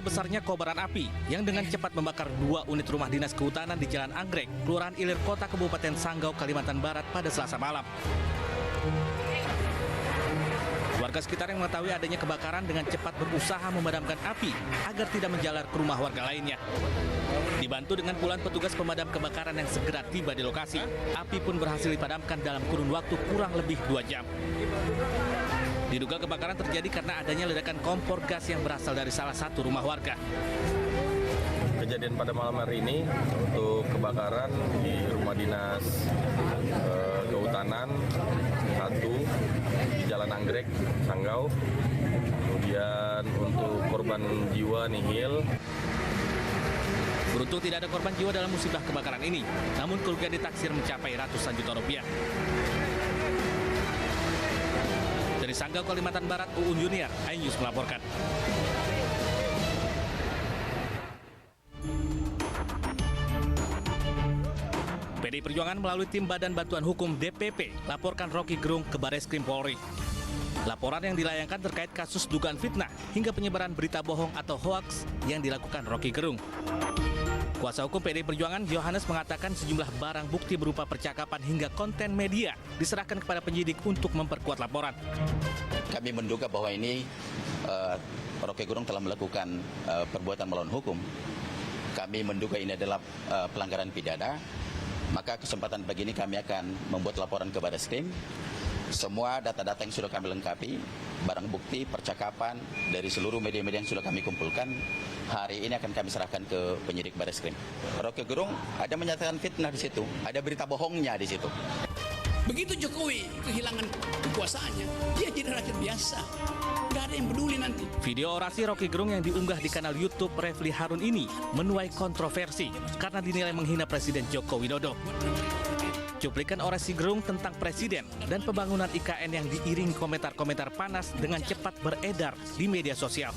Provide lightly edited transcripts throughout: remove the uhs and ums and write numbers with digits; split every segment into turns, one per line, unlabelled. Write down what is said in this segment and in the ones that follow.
besarnya kobaran api yang dengan cepat membakar 2 unit rumah dinas kehutanan di Jalan Anggrek, Kelurahan Ilir Kota, Kabupaten Sanggau, Kalimantan Barat pada Selasa malam. Warga sekitar yang mengetahui adanya kebakaran dengan cepat berusaha memadamkan api agar tidak menjalar ke rumah warga lainnya. Dibantu dengan puluhan petugas pemadam kebakaran yang segera tiba di lokasi, api pun berhasil dipadamkan dalam kurun waktu kurang lebih 2 jam. Diduga kebakaran terjadi karena adanya ledakan kompor gas yang berasal dari salah satu rumah warga.
Kejadian pada malam hari ini untuk kebakaran di rumah dinas kehutanan 1 di Jalan Anggrek, Sanggau. Kemudian untuk korban jiwa nihil.
Beruntung tidak ada korban jiwa dalam musibah kebakaran ini, namun kerugian ditaksir mencapai ratusan juta rupiah. Dari Sanggau, Kalimantan Barat, Uun Junior, iNews melaporkan. PDI Perjuangan melalui tim Badan Bantuan Hukum DPP laporkan Rocky Gerung ke Bareskrim Polri. Laporan yang dilayangkan terkait kasus dugaan fitnah hingga penyebaran berita bohong atau hoaks yang dilakukan Rocky Gerung. Kuasa hukum PDI Perjuangan Yohanes mengatakan sejumlah barang bukti berupa percakapan hingga konten media diserahkan kepada penyidik untuk memperkuat laporan.
Kami menduga bahwa ini Rocky Gerung telah melakukan perbuatan melawan hukum. Kami menduga ini adalah pelanggaran pidana. Maka kesempatan begini kami akan membuat laporan ke Bareskrim. Semua data-data yang sudah kami lengkapi, barang bukti, percakapan dari seluruh media-media yang sudah kami kumpulkan, hari ini akan kami serahkan ke penyidik Bareskrim. Rocky Gerung ada menyatakan fitnah di situ, ada berita bohongnya di situ.
Begitu Jokowi kehilangan kekuasaannya, dia jadi rakyat biasa. Nggak ada yang peduli nanti.
Video orasi Rocky Gerung yang diunggah di kanal YouTube Refli Harun ini menuai kontroversi karena dinilai menghina Presiden Joko Widodo. Cuplikan orasi Gerung tentang Presiden dan pembangunan IKN yang diiringi komentar-komentar panas dengan cepat beredar di media sosial.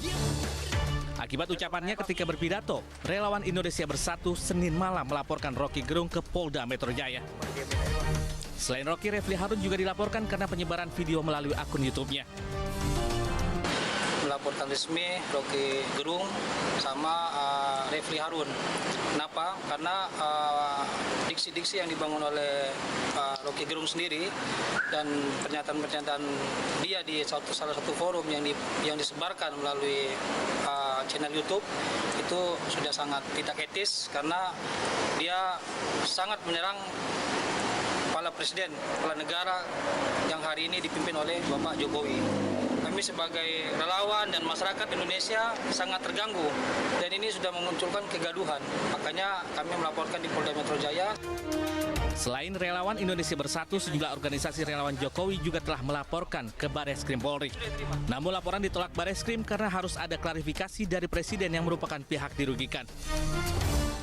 Akibat ucapannya ketika berpidato, relawan Indonesia Bersatu Senin malam melaporkan Rocky Gerung ke Polda Metro Jaya. Selain Rocky, Refli Harun juga dilaporkan karena penyebaran video melalui akun YouTube-nya.
Melaporkan resmi Rocky Gerung sama Refli Harun. Kenapa? Karena diksi-diksi yang dibangun oleh Rocky Gerung sendiri dan pernyataan-pernyataan dia di salah satu forum yang disebarkan melalui channel YouTube itu sudah sangat tidak etis karena dia sangat menyerang kepala presiden, kepala negara yang hari ini dipimpin oleh Bapak Jokowi. Kami sebagai relawan dan masyarakat Indonesia sangat terganggu dan ini sudah memunculkan kegaduhan. Makanya kami melaporkan di Polda Metro Jaya.
Selain relawan Indonesia Bersatu, sejumlah organisasi relawan Jokowi juga telah melaporkan ke Bareskrim Polri. Namun laporan ditolak Bareskrim karena harus ada klarifikasi dari Presiden yang merupakan pihak dirugikan.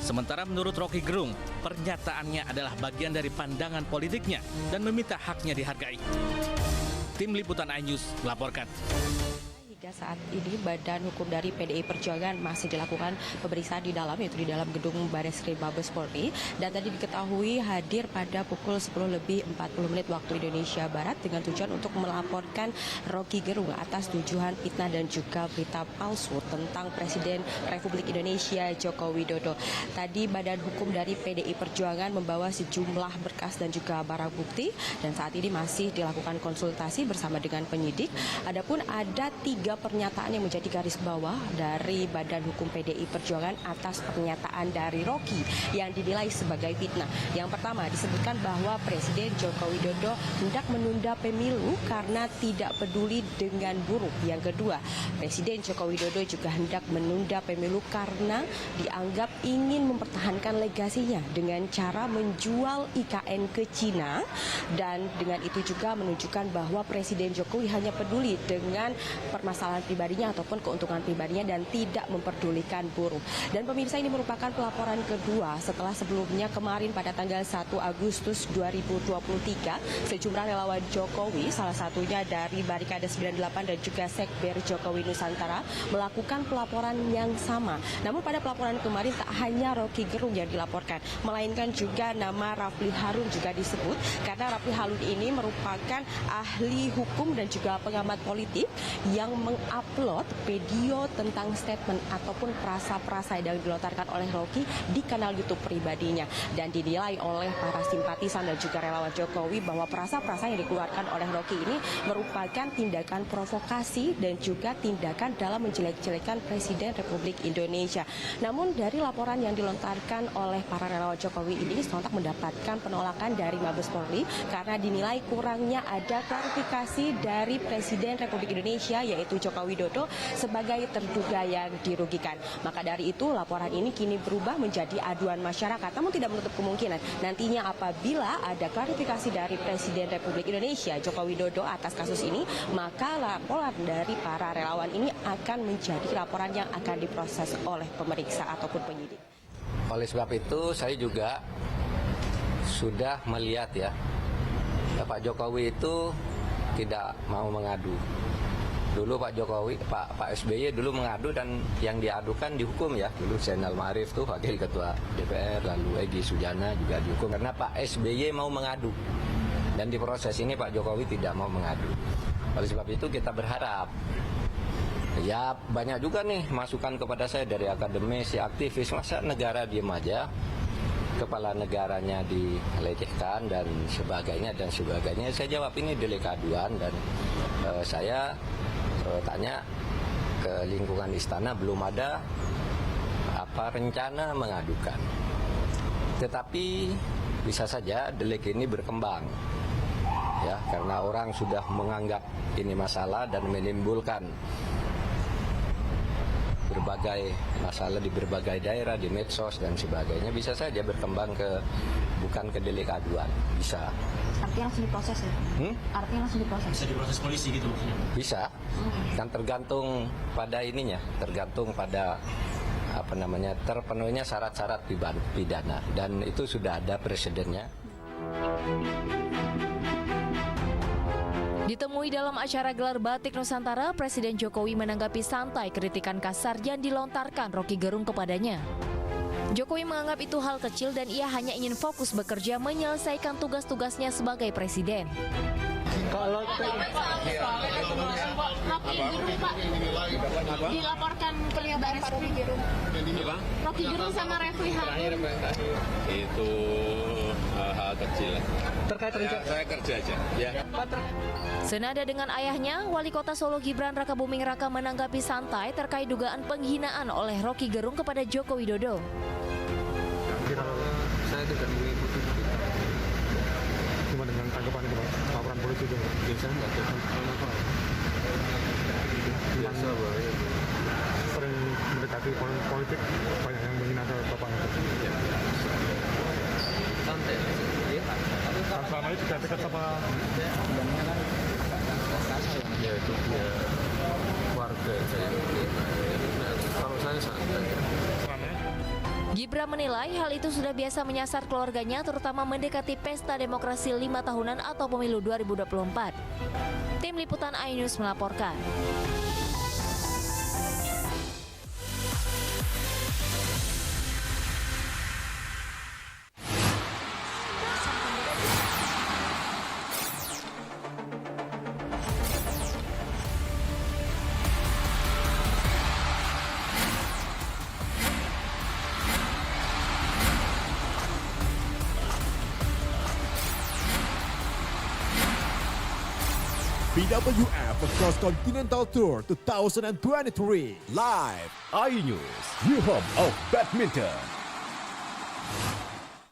Sementara menurut Rocky Gerung, pernyataannya adalah bagian dari pandangan politiknya dan meminta haknya dihargai. Tim Liputan iNews melaporkan.
Hingga saat ini Badan Hukum dari PDI Perjuangan masih dilakukan pemeriksaan di dalam, yaitu di dalam gedung Bareskrim Mabes Polri, dan tadi diketahui hadir pada pukul 10:40 waktu Indonesia Barat dengan tujuan untuk melaporkan Rocky Gerung atas tuduhan fitnah dan juga berita palsu tentang Presiden Republik Indonesia Joko Widodo. Tadi Badan Hukum dari PDI Perjuangan membawa sejumlah berkas dan juga barang bukti dan saat ini masih dilakukan konsultasi bersama dengan penyidik. Adapun ada 3 pernyataan yang menjadi garis bawah dari Badan Hukum PDI Perjuangan atas pernyataan dari Rocky yang dinilai sebagai fitnah. Yang pertama disebutkan bahwa Presiden Joko Widodo hendak menunda pemilu karena tidak peduli dengan buruh. Yang kedua, Presiden Joko Widodo juga hendak menunda pemilu karena dianggap ingin mempertahankan legasinya dengan cara menjual IKN ke Cina, dan dengan itu juga menunjukkan bahwa Presiden Jokowi hanya peduli dengan permasalahan pribadinya ataupun keuntungan pribadinya dan tidak memperdulikan buruh. Dan pemirsa, ini merupakan pelaporan kedua setelah sebelumnya kemarin pada tanggal 1 Agustus 2023 sejumlah relawan Jokowi, salah satunya dari Barikade 98 dan juga Sekber Jokowi Nusantara, melakukan pelaporan yang sama. Namun pada pelaporan kemarin tak hanya Rocky Gerung yang dilaporkan, melainkan juga nama Refli Harun juga disebut karena Refli Harun ini merupakan ahli hukum dan juga pengamat politik yang mengupload video tentang statement ataupun frasa-frasa yang dilontarkan oleh Rocky di kanal YouTube pribadinya, dan dinilai oleh para simpatisan dan juga relawan Jokowi bahwa frasa-frasa yang dikeluarkan oleh Rocky ini merupakan tindakan provokasi dan juga tindakan dalam menjelek-jelekan Presiden Republik Indonesia. Namun dari laporan yang dilontarkan oleh para relawan Jokowi ini sontak mendapatkan penolakan dari Mabes Polri karena dinilai kurangnya ada klarifikasi dari Presiden Republik Indonesia yaitu Joko Widodo sebagai terduga yang dirugikan. Maka dari itu laporan ini kini berubah menjadi aduan masyarakat, namun tidak menutup kemungkinan nantinya apabila ada klarifikasi dari Presiden Republik Indonesia Joko Widodo atas kasus ini, maka laporan dari para relawan ini akan menjadi laporan yang akan diproses oleh pemeriksa ataupun penyidik.
Oleh sebab itu saya juga sudah melihat ya, Pak Jokowi itu tidak mau mengadu. Dulu Pak Jokowi, Pak SBY dulu mengadu dan yang diadukan dihukum ya. Dulu Zainal Ma'arif tuh wakil ketua DPR, lalu Egy Sujana juga dihukum karena Pak SBY mau mengadu. Dan di proses ini Pak Jokowi tidak mau mengadu. Oleh sebab itu kita berharap, ya banyak juga nih masukan kepada saya dari akademisi, aktivis, masa negara diem aja, kepala negaranya dilecehkan dan sebagainya. Saya jawab ini delik aduan dan saya tanya ke lingkungan istana, belum ada rencana mengadukan. Tetapi bisa saja delik ini berkembang. Ya, karena orang sudah menganggap ini masalah dan menimbulkan berbagai masalah di berbagai daerah, di medsos dan sebagainya, bisa saja berkembang bukan ke delik aduan, bisa.
Artinya langsung diproses ya? Artinya langsung diproses? Bisa diproses polisi gitu maksudnya? Bisa,
kan tergantung pada ininya, tergantung pada terpenuhinya syarat-syarat pidana dan itu sudah ada presidennya.
Ditemui dalam acara gelar batik Nusantara, Presiden Jokowi menanggapi santai kritikan kasar yang dilontarkan Rocky Gerung kepadanya. Jokowi menganggap itu hal kecil dan ia hanya ingin fokus bekerja menyelesaikan tugas-tugasnya sebagai presiden.
Kalau dilaporkan ke Baris Rocky Gerung. Rocky Gerung sama Refli Harun.
Itu hal kecil.
Terkait rencana
saya kerja aja. Ya.
Senada dengan ayahnya, Wali Kota Solo Gibran Rakabuming Raka menanggapi santai terkait dugaan penghinaan oleh Rocky Gerung kepada Joko Widodo.
Saya tidak mengikuti berita. Cuma dengan tanggapan itu, laporan polisi itu biasa nggak ada apa-apa. Biasa, sering mendekati politik, banyak yang menghina bapak itu.
Santai.
Selama ini juga dekat sama
Ya itu dia warga saya. Kalau saya santai.
Gibran menilai hal itu sudah biasa menyasar keluarganya, terutama mendekati pesta demokrasi 5 tahunan atau pemilu 2024. Tim Liputan iNews melaporkan.
BWF Cross Continental Tour 2023 live iNews, new home of badminton.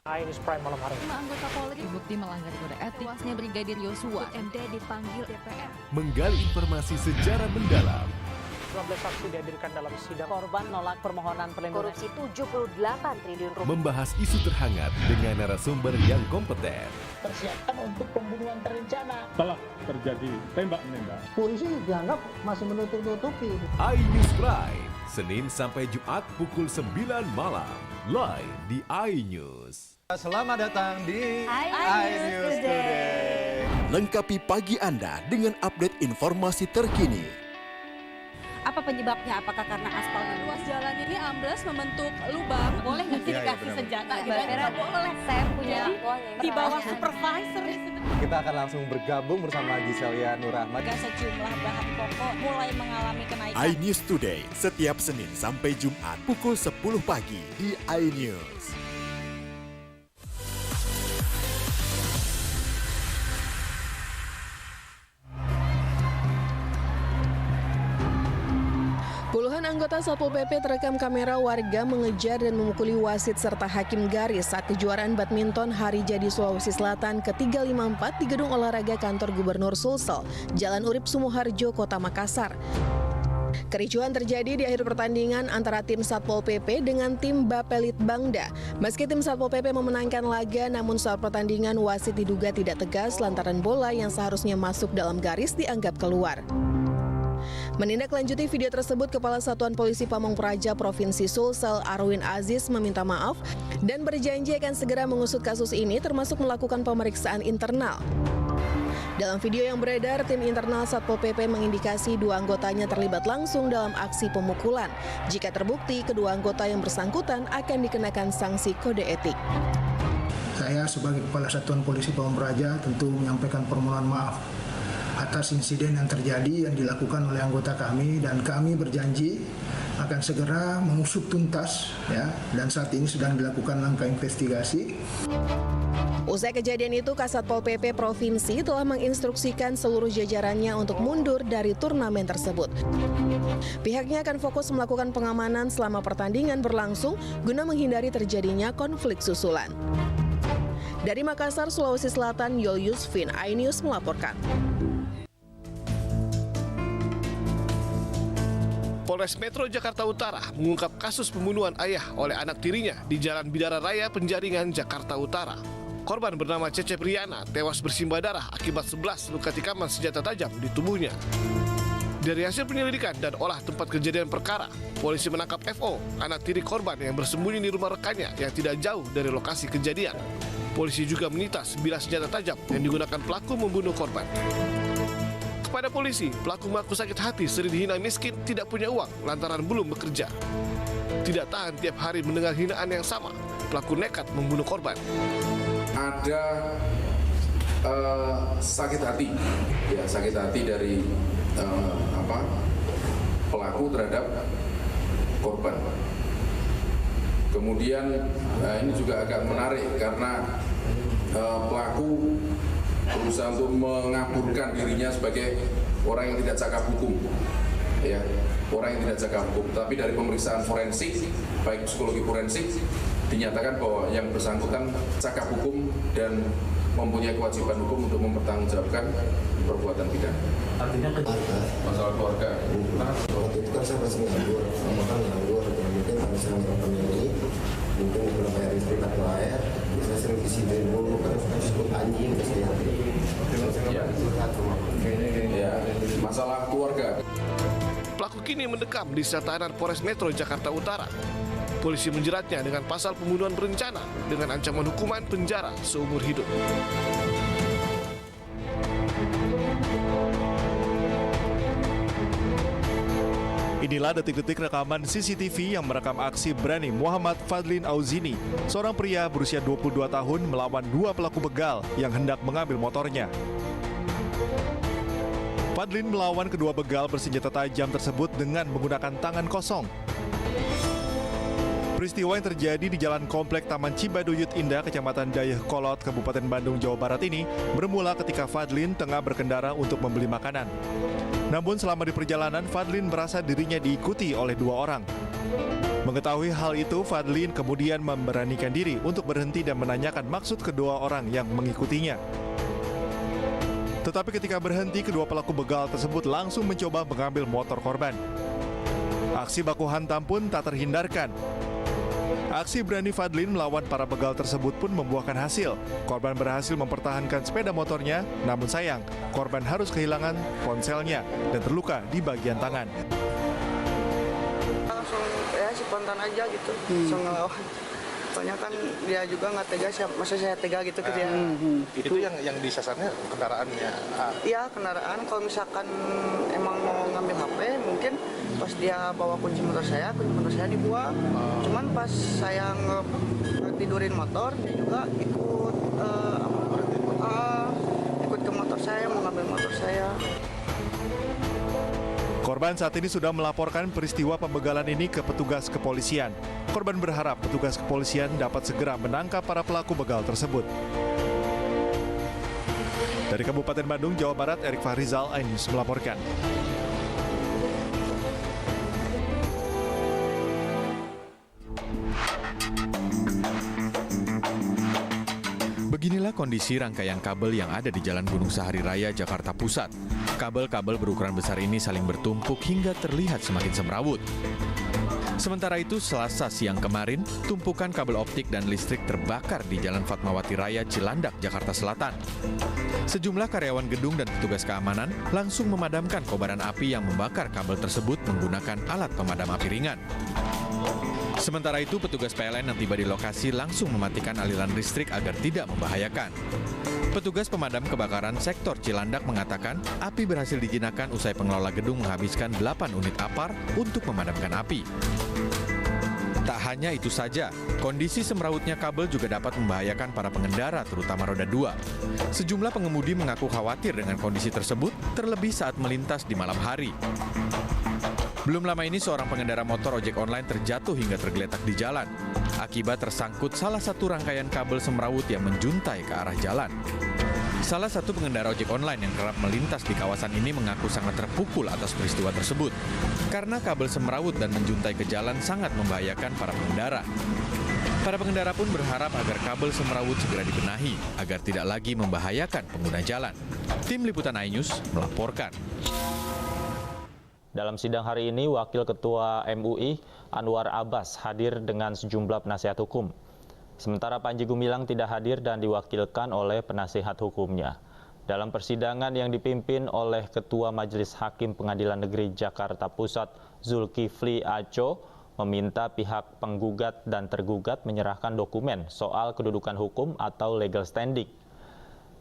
iNews Prime malam hari.
5 anggota Polri terbukti melanggar kode etik. Tewasnya Brigadir Yosua, MD dipanggil DPR.
Menggali informasi secara mendalam.
12 saksi dihadirkan dalam sidang.
Korban nolak permohonan perlindungan. Korupsi 78 triliun rupiah.
Membahas isu terhangat dengan narasumber yang kompeten.
Persiapkan untuk pembunuhan terencana.
Telah terjadi tembak-menembak.
Polisi dianggap masih menutup-nutupi.
iNews Prime, Senin sampai Jumat pukul 9 malam. Live di iNews.
Selamat datang di iNews Today.
Lengkapi pagi Anda dengan update informasi terkini.
Apa penyebabnya? Apakah karena aspal?
Ruas jalan ini amblas membentuk lubang.
Boleh nggak sih dikasih senjata gitu? Nggak boleh. Saya punya di bawah supervisor.
Kita akan langsung bergabung bersama Giselia Nurrahmat.
Sejumlah bahan pokok mulai mengalami kenaikan.
iNews Today, setiap Senin sampai Jumat pukul 10 pagi di iNews.
Puluhan anggota Satpol PP terekam kamera warga mengejar dan memukuli wasit serta hakim garis saat kejuaraan badminton Hari Jadi Sulawesi Selatan ke-354 di Gedung Olahraga Kantor Gubernur Sulsel, Jalan Urip Sumoharjo, Kota Makassar. Kericuhan terjadi di akhir pertandingan antara tim Satpol PP dengan tim Bapelit Bangda. Meski tim Satpol PP memenangkan laga, namun saat pertandingan wasit diduga tidak tegas lantaran bola yang seharusnya masuk dalam garis dianggap keluar. Menindaklanjuti video tersebut, Kepala Satuan Polisi Pamong Praja Provinsi Sulsel, Arwin Aziz, meminta maaf dan berjanji akan segera mengusut kasus ini termasuk melakukan pemeriksaan internal. Dalam video yang beredar, tim internal Satpol PP mengindikasi dua anggotanya terlibat langsung dalam aksi pemukulan. Jika terbukti, kedua anggota yang bersangkutan akan dikenakan sanksi kode etik.
Saya sebagai Kepala Satuan Polisi Pamong Praja tentu menyampaikan permohonan maaf atas insiden yang terjadi yang dilakukan oleh anggota kami, dan kami berjanji akan segera mengusut tuntas ya, dan saat ini sedang dilakukan langkah investigasi.
Usai kejadian itu, Kasatpol PP Provinsi telah menginstruksikan seluruh jajarannya untuk mundur dari turnamen tersebut. Pihaknya akan fokus melakukan pengamanan selama pertandingan berlangsung guna menghindari terjadinya konflik susulan. Dari Makassar, Sulawesi Selatan, Yol Yusfin, iNews melaporkan.
Polres Metro Jakarta Utara mengungkap kasus pembunuhan ayah oleh anak tirinya di Jalan Bidara Raya, Penjaringan, Jakarta Utara. Korban bernama Cecep Riana tewas bersimbah darah akibat 11 luka tikaman senjata tajam di tubuhnya. Dari hasil penyelidikan dan olah tempat kejadian perkara, polisi menangkap FO, anak tiri korban yang bersembunyi di rumah rekannya yang tidak jauh dari lokasi kejadian. Polisi juga menyita 9 senjata tajam yang digunakan pelaku membunuh korban. Kepada polisi, pelaku mengaku sakit hati sering dihina miskin, tidak punya uang lantaran belum bekerja. Tidak tahan tiap hari mendengar hinaan yang sama, pelaku nekat membunuh korban.
Ada sakit hati, ya sakit hati dari pelaku terhadap korban. Kemudian ini juga agak menarik karena pelaku berusaha untuk mengaburkan dirinya sebagai orang yang tidak cakap hukum, ya, orang yang tidak cakap hukum. Tapi dari pemeriksaan forensik, baik psikologi forensik, dinyatakan bahwa yang bersangkutan cakap hukum dan mempunyai kewajiban hukum untuk mempertanggungjawabkan perbuatan pidana.
Artinya
masalah keluarga.
Waktu itu kan saya masih nganggur, mungkin harus saya memilih, mungkin belum bayar listrik atau air. Saya sering disini dulu kan cukup anjing
ya, masalah keluarga.
Pelaku kini mendekam di sel tahanan Polres Metro Jakarta Utara. Polisi menjeratnya dengan pasal pembunuhan berencana dengan ancaman hukuman penjara seumur hidup.
Inilah detik-detik rekaman CCTV yang merekam aksi berani Muhammad Fadlin Auzini, seorang pria berusia 22 tahun melawan dua pelaku begal yang hendak mengambil motornya. Fadlin melawan kedua begal bersenjata tajam tersebut dengan menggunakan tangan kosong. Peristiwa yang terjadi di Jalan Komplek Taman Cibaduyut Indah, Kecamatan Dayakolot, Kabupaten Bandung, Jawa Barat ini bermula ketika Fadlin tengah berkendara untuk membeli makanan. Namun selama di perjalanan, Fadlin merasa dirinya diikuti oleh dua orang. Mengetahui hal itu, Fadlin kemudian memberanikan diri untuk berhenti dan menanyakan maksud kedua orang yang mengikutinya. Tetapi ketika berhenti, kedua pelaku begal tersebut langsung mencoba mengambil motor korban. Aksi baku hantam pun tak terhindarkan. Aksi berani Fadlin melawan para begal tersebut pun membuahkan hasil. Korban berhasil mempertahankan sepeda motornya, namun sayang, korban harus kehilangan ponselnya dan terluka di bagian tangan.
Langsung ya spontan aja gitu, langsung ngelawan. Soalnya kan dia juga nggak tega, masa saya tega gitu ke dia.
Itu yang disasarnya kendaraannya?
Iya kendaraan, kalau misalkan emang mau ngambil HP mungkin Pas dia bawa kunci motor saya dibuang. Cuman pas saya tidurin motor, dia juga ikut ikut ke motor saya, mengambil motor saya.
Korban saat ini sudah melaporkan peristiwa pembegalan ini ke petugas kepolisian. Korban berharap petugas kepolisian dapat segera menangkap para pelaku begal tersebut. Dari Kabupaten Bandung, Jawa Barat, Erik Fahrizal, iNews melaporkan.
Beginilah kondisi rangkaian kabel yang ada di Jalan Gunung Sahari Raya, Jakarta Pusat. Kabel-kabel berukuran besar ini saling bertumpuk hingga terlihat semakin semrawut. Sementara itu, Selasa siang kemarin, tumpukan kabel optik dan listrik terbakar di Jalan Fatmawati Raya, Cilandak, Jakarta Selatan. Sejumlah karyawan gedung dan petugas keamanan langsung memadamkan kobaran api yang membakar kabel tersebut menggunakan alat pemadam api ringan. Sementara itu, petugas PLN yang tiba di lokasi langsung mematikan aliran listrik agar tidak membahayakan. Petugas pemadam kebakaran sektor Cilandak mengatakan api berhasil dijinakan usai pengelola gedung menghabiskan 8 unit APAR untuk memadamkan api. Tak hanya itu saja, kondisi semrawutnya kabel juga dapat membahayakan para pengendara, terutama roda 2. Sejumlah pengemudi mengaku khawatir dengan kondisi tersebut, terlebih saat melintas di malam hari. Belum lama ini seorang pengendara motor ojek online terjatuh hingga tergeletak di jalan akibat tersangkut salah satu rangkaian kabel semrawut yang menjuntai ke arah jalan. Salah satu pengendara ojek online yang kerap melintas di kawasan ini mengaku sangat terpukul atas peristiwa tersebut karena kabel semrawut dan menjuntai ke jalan sangat membahayakan para pengendara. Para pengendara pun berharap agar kabel semrawut segera dibenahi agar tidak lagi membahayakan pengguna jalan. Tim Liputan iNews melaporkan.
Dalam sidang hari ini, Wakil Ketua MUI Anwar Abbas hadir dengan sejumlah penasihat hukum. Sementara Panji Gumilang tidak hadir dan diwakilkan oleh penasihat hukumnya. Dalam persidangan yang dipimpin oleh Ketua Majelis Hakim Pengadilan Negeri Jakarta Pusat Zulkifli Aco meminta pihak penggugat dan tergugat menyerahkan dokumen soal kedudukan hukum atau legal standing.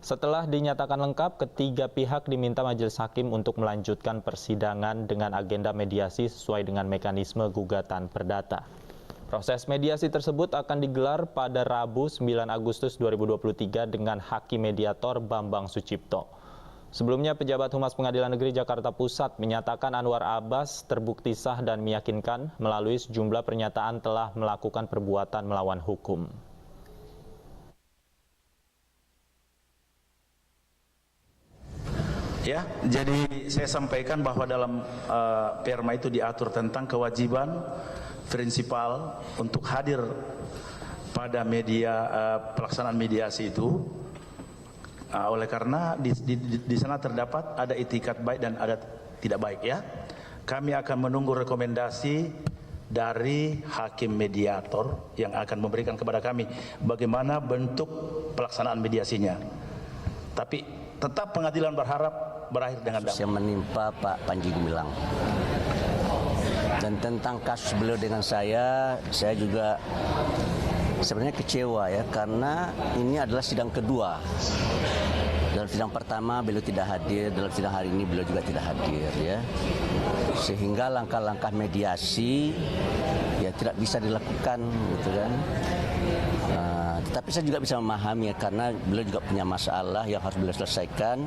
Setelah dinyatakan lengkap, ketiga pihak diminta Majelis Hakim untuk melanjutkan persidangan dengan agenda mediasi sesuai dengan mekanisme gugatan perdata. Proses mediasi tersebut akan digelar pada Rabu 9 Agustus 2023 dengan Hakim Mediator Bambang Sucipto. Sebelumnya, pejabat Humas Pengadilan Negeri Jakarta Pusat menyatakan Anwar Abbas terbukti sah dan meyakinkan melalui sejumlah pernyataan telah melakukan perbuatan melawan hukum.
Ya, jadi saya sampaikan bahwa dalam perma itu diatur tentang kewajiban prinsipal untuk hadir pada pelaksanaan mediasi itu. Oleh karena di sana terdapat ada itikat baik dan ada tidak baik ya. Kami akan menunggu rekomendasi dari hakim mediator yang akan memberikan kepada kami bagaimana bentuk pelaksanaan mediasinya. Tapi tetap pengadilan berharap berakhir dengan damai.
Yang menimpa Pak Panji Gumilang. Dan tentang kasus beliau dengan saya juga sebenarnya kecewa ya, karena ini adalah sidang kedua. Dalam sidang pertama beliau tidak hadir, dalam sidang hari ini beliau juga tidak hadir ya. Sehingga langkah-langkah mediasi ya tidak bisa dilakukan gitu kan. Tetapi saya juga bisa memahami ya, karena beliau juga punya masalah yang harus beliau selesaikan.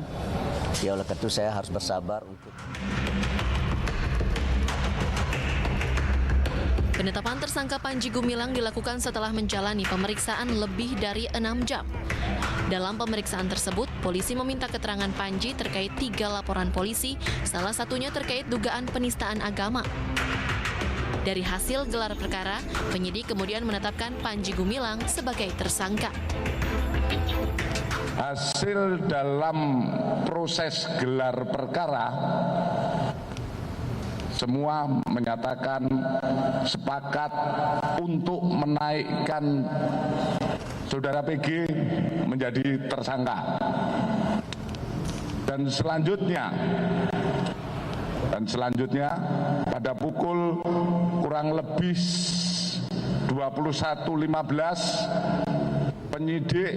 Ya oleh karena itu saya harus bersabar untuk.
Penetapan tersangka Panji Gumilang dilakukan setelah menjalani pemeriksaan lebih dari 6 jam. Dalam pemeriksaan tersebut, polisi meminta keterangan Panji terkait 3 laporan polisi, salah satunya terkait dugaan penistaan agama. Dari hasil gelar perkara, penyidik kemudian menetapkan Panji Gumilang sebagai tersangka.
Hasil dalam proses gelar perkara, semua menyatakan sepakat untuk menaikkan Saudara PG menjadi tersangka. Dan selanjutnya pada pukul kurang lebih 21.15 penyidik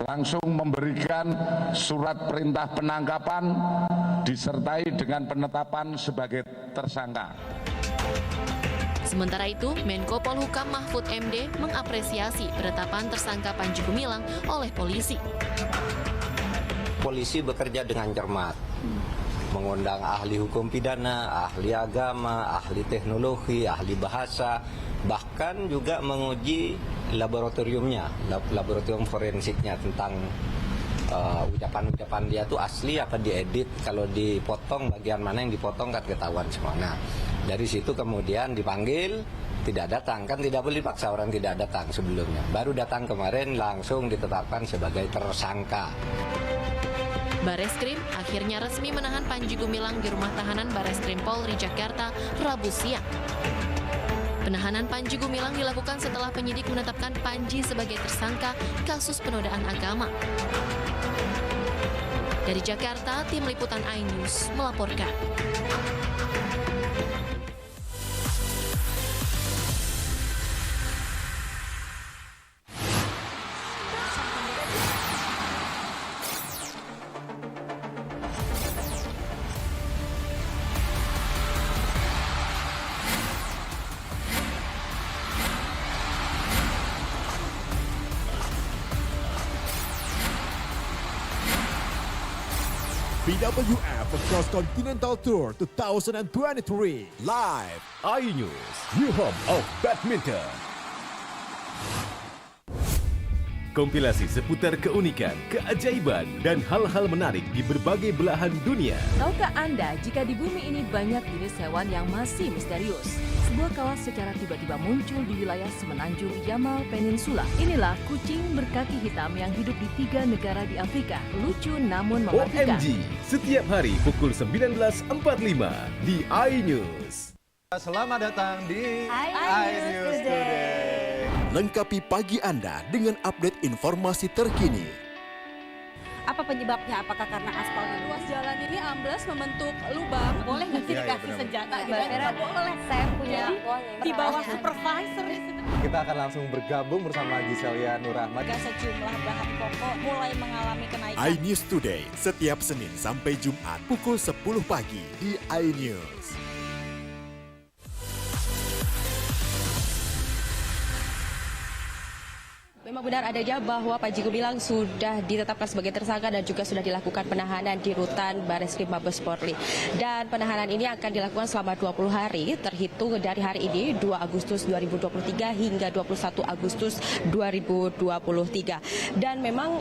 langsung memberikan surat perintah penangkapan disertai dengan penetapan sebagai tersangka.
Sementara itu, Menko Polhukam Mahfud MD mengapresiasi penetapan tersangka Panji Gumilang oleh polisi.
Polisi bekerja dengan cermat, mengundang ahli hukum pidana, ahli agama, ahli teknologi, ahli bahasa, bahkan juga menguji laboratoriumnya, laboratorium forensiknya tentang ucapan-ucapan dia itu asli apa diedit, kalau dipotong bagian mana yang dipotong kan ketahuan semua. Nah, dari situ kemudian dipanggil, tidak datang, kan tidak boleh dipaksa orang tidak datang sebelumnya. Baru datang kemarin langsung ditetapkan sebagai tersangka.
Bareskrim akhirnya resmi menahan Panji Gumilang di rumah tahanan Bareskrim Polri Jakarta Rabu siang. Penahanan Panji Gumilang dilakukan setelah penyidik menetapkan Panji sebagai tersangka kasus penodaan agama. Dari Jakarta, tim liputan iNews melaporkan.
BWF Cross Continental Tour 2023 live
iNews, new home of badminton. Kompilasi seputar keunikan, keajaiban, dan hal-hal menarik di berbagai belahan dunia.
Tahukah Anda jika di bumi ini banyak jenis hewan yang masih misterius? Sebuah kawah secara tiba-tiba muncul di wilayah semenanjung Yamal Peninsula. Inilah kucing berkaki hitam yang hidup di 3 negara di Afrika. Lucu namun mematikan.
OMG, setiap hari pukul 19.45 di iNews.
Selamat datang di iNews Today.
Lengkapi pagi Anda dengan update informasi terkini.
Apa penyebabnya? Apakah karena aspalnya? Ruas jalan ini amblas membentuk lubang. Boleh nggak sih dikasih senjata? Tidak boleh. Saya punya di bawah supervisor.
Kita akan langsung bergabung bersama Giselia Nurahmat.
Sejumlah bahan pokok mulai mengalami kenaikan.
iNews Today setiap Senin sampai Jumat pukul 10 pagi di iNews.
Memang benar adanya bahwa Panji Gumilang sudah ditetapkan sebagai tersangka dan juga sudah dilakukan penahanan di rutan Bareskrim Mabes Polri. Dan penahanan ini akan dilakukan selama 20 hari terhitung dari hari ini 2 Agustus 2023 hingga 21 Agustus 2023. Dan memang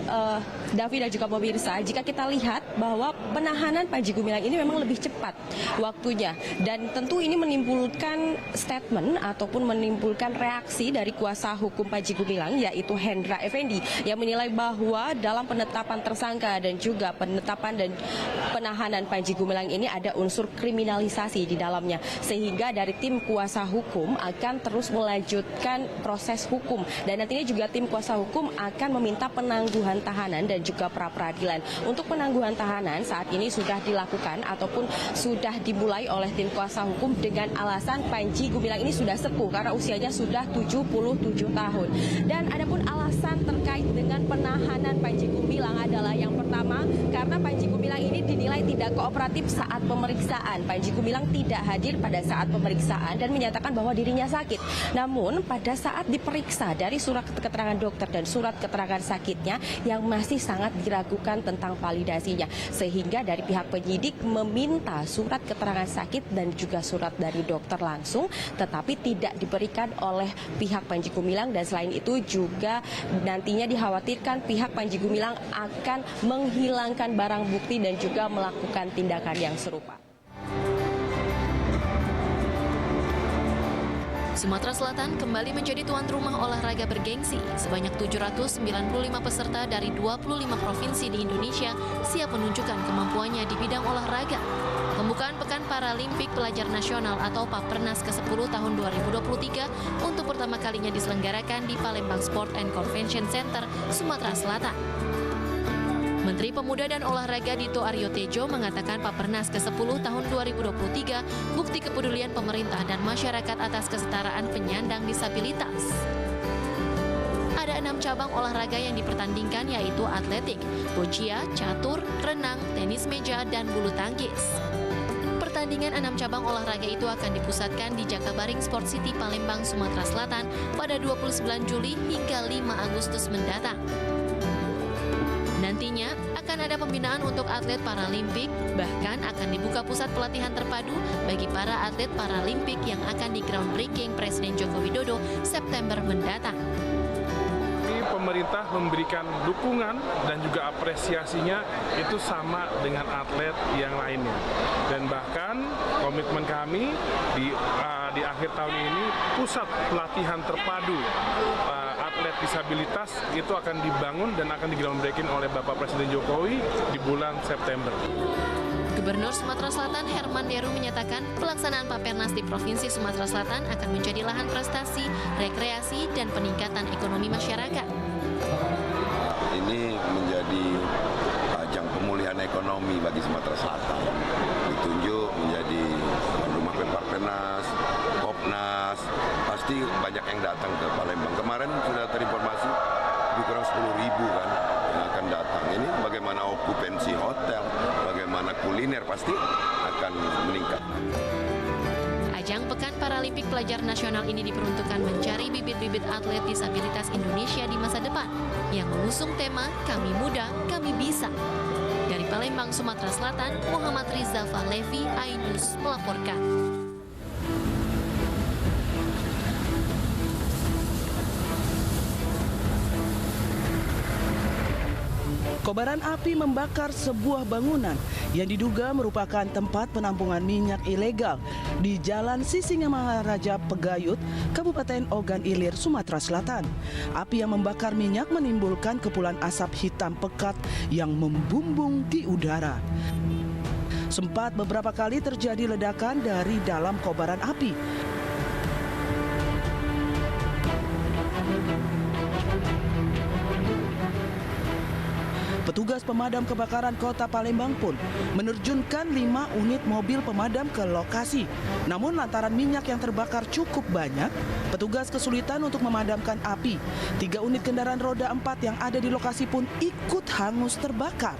Davi dan juga pemirsa, jika kita lihat bahwa penahanan Panji Gumilang ini memang lebih cepat waktunya. Dan tentu ini menimbulkan statement ataupun menimbulkan reaksi dari kuasa hukum Panji Gumilang, yaitu Hendra Effendi, yang menilai bahwa dalam penetapan tersangka dan juga penetapan dan penahanan Panji Gumilang ini ada unsur kriminalisasi di dalamnya, sehingga dari tim kuasa hukum akan terus melanjutkan proses hukum, dan nantinya juga tim kuasa hukum akan meminta penangguhan tahanan dan juga pra-peradilan. Untuk penangguhan tahanan saat ini sudah dilakukan ataupun sudah dimulai oleh tim kuasa hukum dengan alasan Panji Gumilang ini sudah sepuh karena usianya sudah 77 tahun. Dan adapun alasan terkait dengan penahanan Panji Gumilang adalah yang pertama, karena Panji Gumilang ini dinilai tidak kooperatif saat pemeriksaan. Panji Gumilang tidak hadir pada saat pemeriksaan dan menyatakan bahwa dirinya sakit. Namun pada saat diperiksa dari surat keterangan dokter dan surat keterangan sakitnya yang masih sangat diragukan tentang validasinya, sehingga dari pihak penyidik meminta surat keterangan sakit dan juga surat dari dokter langsung, tetapi tidak diberikan oleh pihak Panji Gumilang. Dan selain itu juga nantinya dikhawatirkan pihak Panji Gumilang akan menghilangkan barang bukti dan juga melakukan tindakan yang serupa.
Sumatera Selatan kembali menjadi tuan rumah olahraga bergengsi. Sebanyak 795 peserta dari 25 provinsi di Indonesia siap menunjukkan kemampuannya di bidang olahraga. Pembukaan Pekan Paralimpik Pelajar Nasional atau Papernas ke-10 tahun 2023 untuk pertama kalinya diselenggarakan di Palembang Sport and Convention Center, Sumatera Selatan. Menteri Pemuda dan Olahraga Dito Aryo Tejo mengatakan Papernas ke-10 tahun 2023 bukti kepedulian pemerintah dan masyarakat atas kesetaraan penyandang disabilitas. ada 6 cabang olahraga yang dipertandingkan, yaitu atletik, boccia, catur, renang, tenis meja, dan bulu tangkis. Pertandingan 6 cabang olahraga itu akan dipusatkan di Jakabaring Sport City Palembang, Sumatera Selatan pada 29 Juli hingga 5 Agustus mendatang. Nantinya akan ada pembinaan untuk atlet Paralimpik, bahkan akan dibuka pusat pelatihan terpadu bagi para atlet Paralimpik yang akan di groundbreaking Presiden Joko Widodo September mendatang.
Pemerintah memberikan dukungan dan juga apresiasinya itu sama dengan atlet yang lainnya. Dan bahkan komitmen kami di akhir tahun ini pusat pelatihan terpadu atlet disabilitas itu akan dibangun dan akan di-groundbreaking oleh Bapak Presiden Jokowi di bulan September.
Gubernur Sumatera Selatan Herman Deru menyatakan pelaksanaan Papernas di Provinsi Sumatera Selatan akan menjadi lahan prestasi, rekreasi, dan peningkatan ekonomi masyarakat.
Ini menjadi ajang pemulihan ekonomi bagi Sumatera Selatan. Ditunjuk menjadi rumah Papernas, Kopnas, pasti banyak yang datang ke Palembang. Kemarin sudah terinformasi lebih kurang 10.000 kan yang akan datang. Ini bagaimana okupansi hotel, bagaimana kuliner pasti akan meningkat.
Ajang Pekan Paralimpik Pelajar Nasional ini diperuntukkan mencari bibit-bibit atlet disabilitas Indonesia di masa depan yang mengusung tema Kami Muda, Kami Bisa. Dari Palembang, Sumatera Selatan, Muhammad Rizal Fahlevi, iNews melaporkan.
Kobaran api membakar sebuah bangunan yang diduga merupakan tempat penampungan minyak ilegal di Jalan Sisingamaraja Pegayut, Kabupaten Ogan Ilir, Sumatera Selatan. Api yang membakar minyak menimbulkan kepulan asap hitam pekat yang membumbung di udara. Sempat beberapa kali terjadi ledakan dari dalam kobaran api. Petugas pemadam kebakaran Kota Palembang pun menerjunkan 5 unit mobil pemadam ke lokasi. Namun lantaran minyak yang terbakar cukup banyak, petugas kesulitan untuk memadamkan api. 3 unit kendaraan roda 4 yang ada di lokasi pun ikut hangus terbakar.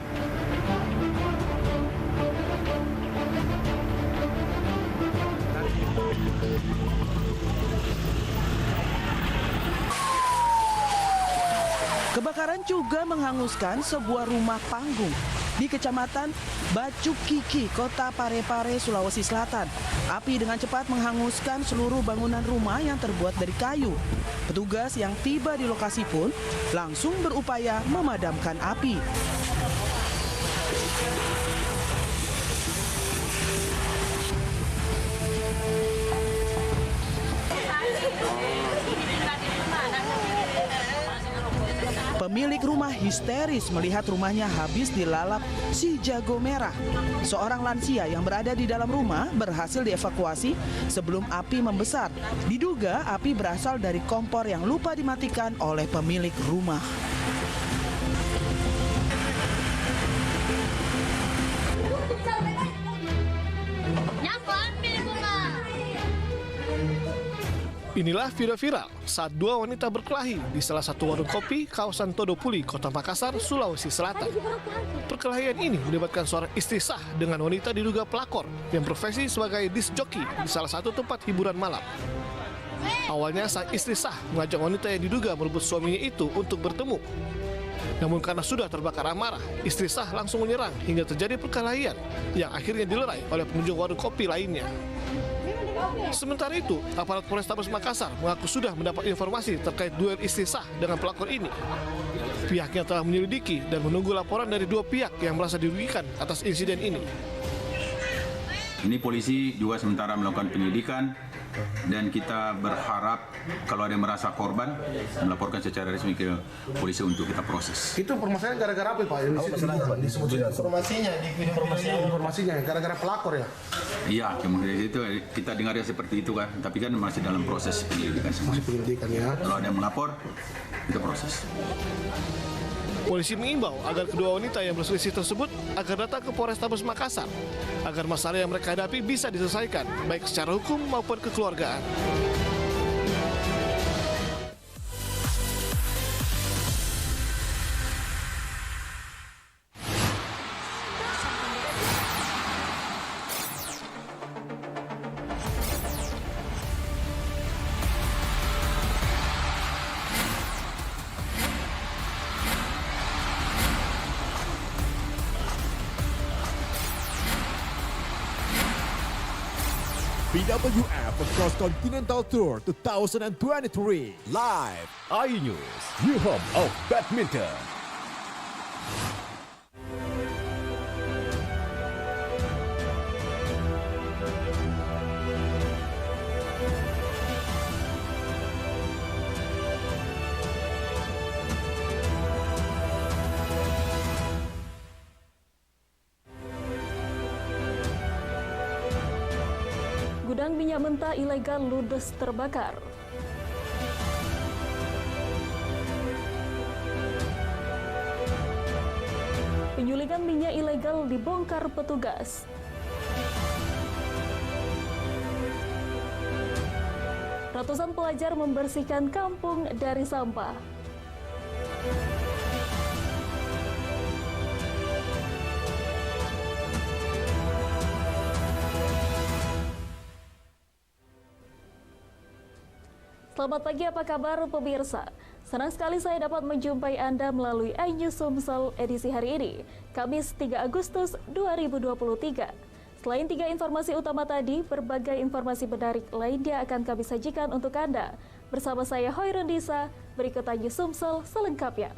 Kebakaran juga menghanguskan sebuah rumah panggung di Kecamatan Bacukiki, Kota Parepare, Sulawesi Selatan. Api dengan cepat menghanguskan seluruh bangunan rumah yang terbuat dari kayu. Petugas yang tiba di lokasi pun langsung berupaya memadamkan api. Pemilik rumah histeris melihat rumahnya habis dilalap si jago merah. Seorang lansia yang berada di dalam rumah berhasil dievakuasi sebelum api membesar. Diduga api berasal dari kompor yang lupa dimatikan oleh pemilik rumah.
Inilah video viral saat 2 wanita berkelahi di salah satu warung kopi kawasan Todopuli, Kota Makassar, Sulawesi Selatan. Perkelahian ini melibatkan seorang istri sah dengan wanita diduga pelakor yang profesi sebagai disc jockey di salah satu tempat hiburan malam. Awalnya sang istri sah mengajak wanita yang diduga merebut suaminya itu untuk bertemu. Namun karena sudah terbakar amarah, istri sah langsung menyerang hingga terjadi perkelahian yang akhirnya dilerai oleh pengunjung warung kopi lainnya. Sementara itu, aparat Polrestabes Makassar mengaku sudah mendapat informasi terkait duel istri sah dengan pelakor ini. Pihaknya telah menyelidiki dan menunggu laporan dari 2 pihak yang merasa dirugikan atas insiden ini.
Ini polisi juga sementara melakukan penyelidikan dan kita berharap kalau ada yang merasa korban melaporkan secara resmi ke polisi untuk kita proses.
Itu permasalahan gara-gara apa Pak? Informasinya gara-gara pelakor ya?
Iya, kemudian itu kita dengar ya seperti itu kan, tapi kan masih dalam proses penyelidikan semua.
Masih penyelidikan ya.
Kalau ada yang melapor, kita proses.
Polisi mengimbau agar kedua wanita yang berselisih tersebut agar datang ke Polrestabes Makassar agar masalah yang mereka hadapi bisa diselesaikan baik secara hukum maupun kekeluargaan.
BWF Cross Continental Tour 2023.
Live iNews, your home of badminton.
Gudang minyak mentah ilegal ludes terbakar. Penyulingan minyak ilegal dibongkar petugas. Ratusan pelajar membersihkan kampung dari sampah. Selamat pagi, apa kabar pemirsa? Senang sekali saya dapat menjumpai Anda melalui iNews Sumsel edisi hari ini, Kamis 3 Agustus 2023. Selain 3 informasi utama tadi, berbagai informasi menarik lainnya akan kami sajikan untuk Anda. Bersama saya Hoirun Disa, berikut iNews Sumsel selengkapnya.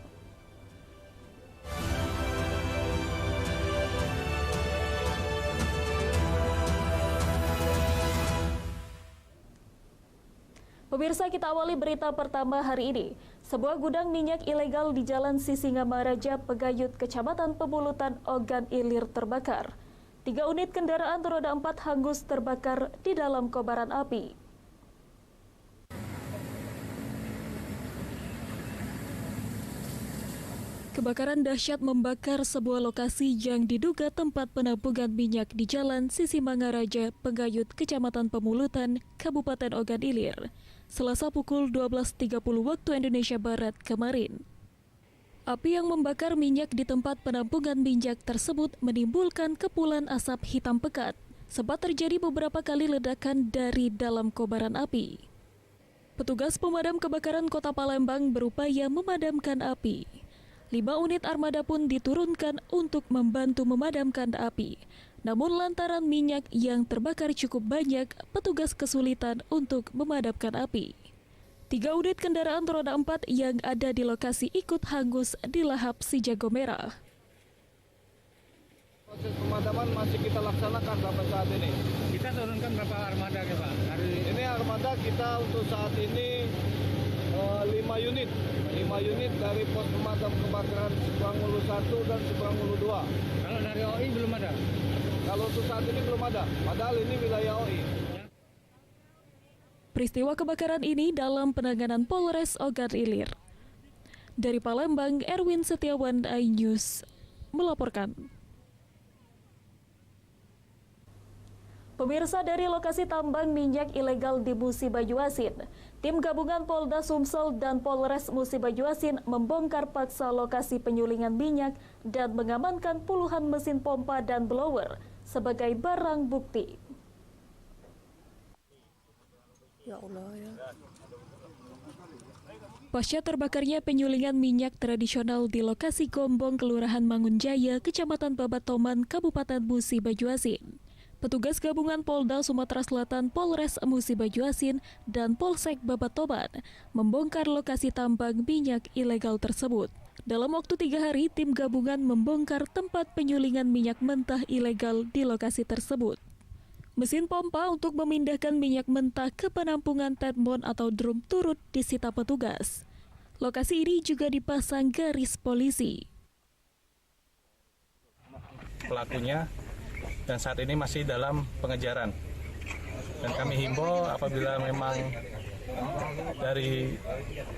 Pemirsa, kita awali berita pertama hari ini. Sebuah gudang minyak ilegal di Jalan Sisingamaraja, Pegayut, Kecamatan Pemulutan, Ogan Ilir terbakar. 3 unit kendaraan roda 4 hangus terbakar di dalam kobaran api. Kebakaran dahsyat membakar sebuah lokasi yang diduga tempat penampungan minyak di Jalan Sisingamaraja, Pegayut, Kecamatan Pemulutan, Kabupaten Ogan Ilir, Selasa pukul 12.30 waktu Indonesia Barat kemarin. Api yang membakar minyak di tempat penampungan minyak tersebut menimbulkan kepulan asap hitam pekat. Sempat terjadi beberapa kali ledakan dari dalam kobaran api. Petugas pemadam kebakaran Kota Palembang berupaya memadamkan api. 5 unit armada pun diturunkan untuk membantu memadamkan api. Namun lantaran minyak yang terbakar cukup banyak, petugas kesulitan untuk memadamkan api. 3 unit kendaraan roda 4 yang ada di lokasi ikut hangus dilahap si jago merah.
Proses pemadaman masih kita laksanakan sampai saat ini. Kita turunkan berapa armada ya Pak? Ini armada kita untuk saat ini 5 unit. 5 unit dari pos pemadam kebakaran Seberang Hulu 1 dan Seberang Hulu 2. Kalau dari OI belum ada? Kalau untuk saat ini belum ada, padahal ini wilayah OI.
Peristiwa kebakaran ini dalam penanganan Polres Ogan Ilir. Dari Palembang, Erwin Setiawan, iNews melaporkan. Pemirsa, dari lokasi tambang minyak ilegal di Musi Bajuasin, tim gabungan Polda Sumsel dan Polres Musi Bajuasin membongkar paksa lokasi penyulingan minyak dan mengamankan puluhan mesin pompa dan blower sebagai barang bukti. Ya Allah ya. Pasca terbakarnya penyulingan minyak tradisional di lokasi Gombong, Kelurahan Mangunjaya, Kecamatan Babatoman, Kabupaten Musi Bajuasin, petugas gabungan Polda Sumatera Selatan, Polres Musi Bajuasin, dan Polsek Babatoman membongkar lokasi tambang minyak ilegal tersebut. Dalam waktu 3 hari, tim gabungan membongkar tempat penyulingan minyak mentah ilegal di lokasi tersebut. Mesin pompa untuk memindahkan minyak mentah ke penampungan tetmon atau drum turut disita petugas. Lokasi ini juga dipasang garis polisi.
Pelakunya dan saat ini masih dalam pengejaran. Dan kami himbau apabila memang dari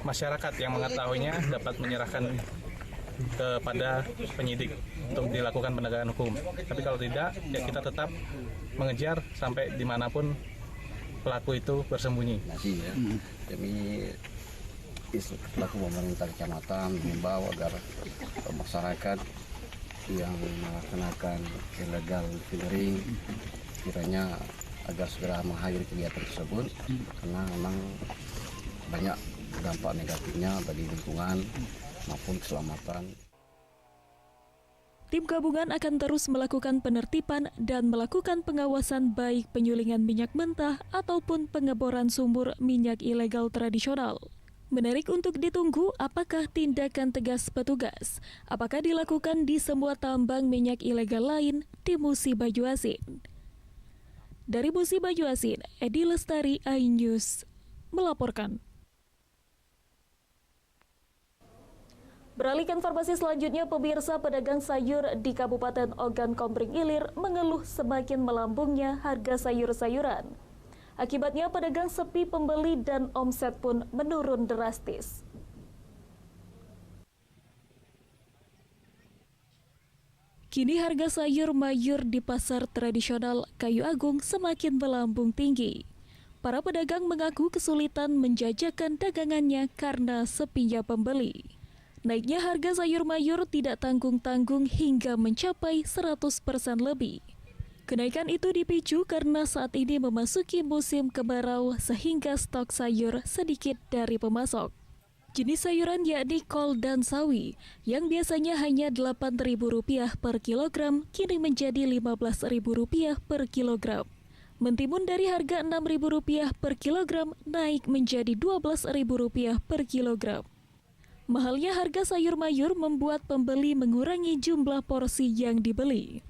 masyarakat yang mengetahuinya dapat menyerahkan kepada penyidik untuk dilakukan penegakan hukum. Tapi kalau tidak, ya kita tetap mengejar sampai dimanapun pelaku itu bersembunyi.
Demi pelaku pemerintah kecamatan mengimbau agar masyarakat yang melaksanakan illegal fingering kiranya agar segera mengakhiri kegiatan tersebut karena memang banyak dampak negatifnya bagi lingkungan maupun keselamatan.
Tim gabungan akan terus melakukan penertiban dan melakukan pengawasan baik penyulingan minyak mentah ataupun pengeboran sumur minyak ilegal tradisional. Menarik untuk ditunggu apakah tindakan tegas petugas, apakah dilakukan di semua tambang minyak ilegal lain di Musi Bajuasin. Dari Musi Bajuasin, Edi Lestari, iNews melaporkan. Beralih ke informasi selanjutnya, pemirsa, pedagang sayur di Kabupaten Ogan Komering Ilir mengeluh semakin melambungnya harga sayur-sayuran. Akibatnya pedagang sepi pembeli dan omset pun menurun drastis. Kini harga sayur mayur di pasar tradisional Kayu Agung semakin melambung tinggi. Para pedagang mengaku kesulitan menjajakan dagangannya karena sepinya pembeli. Naiknya harga sayur mayur tidak tanggung-tanggung hingga mencapai 100% lebih. Kenaikan itu dipicu karena saat ini memasuki musim kemarau sehingga stok sayur sedikit dari pemasok. Jenis sayuran yakni kol dan sawi yang biasanya hanya Rp8.000 per kilogram kini menjadi Rp15.000 per kilogram. Mentimun dari harga Rp6.000 per kilogram naik menjadi Rp12.000 per kilogram. Mahalnya harga sayur mayur membuat pembeli mengurangi jumlah porsi yang dibeli.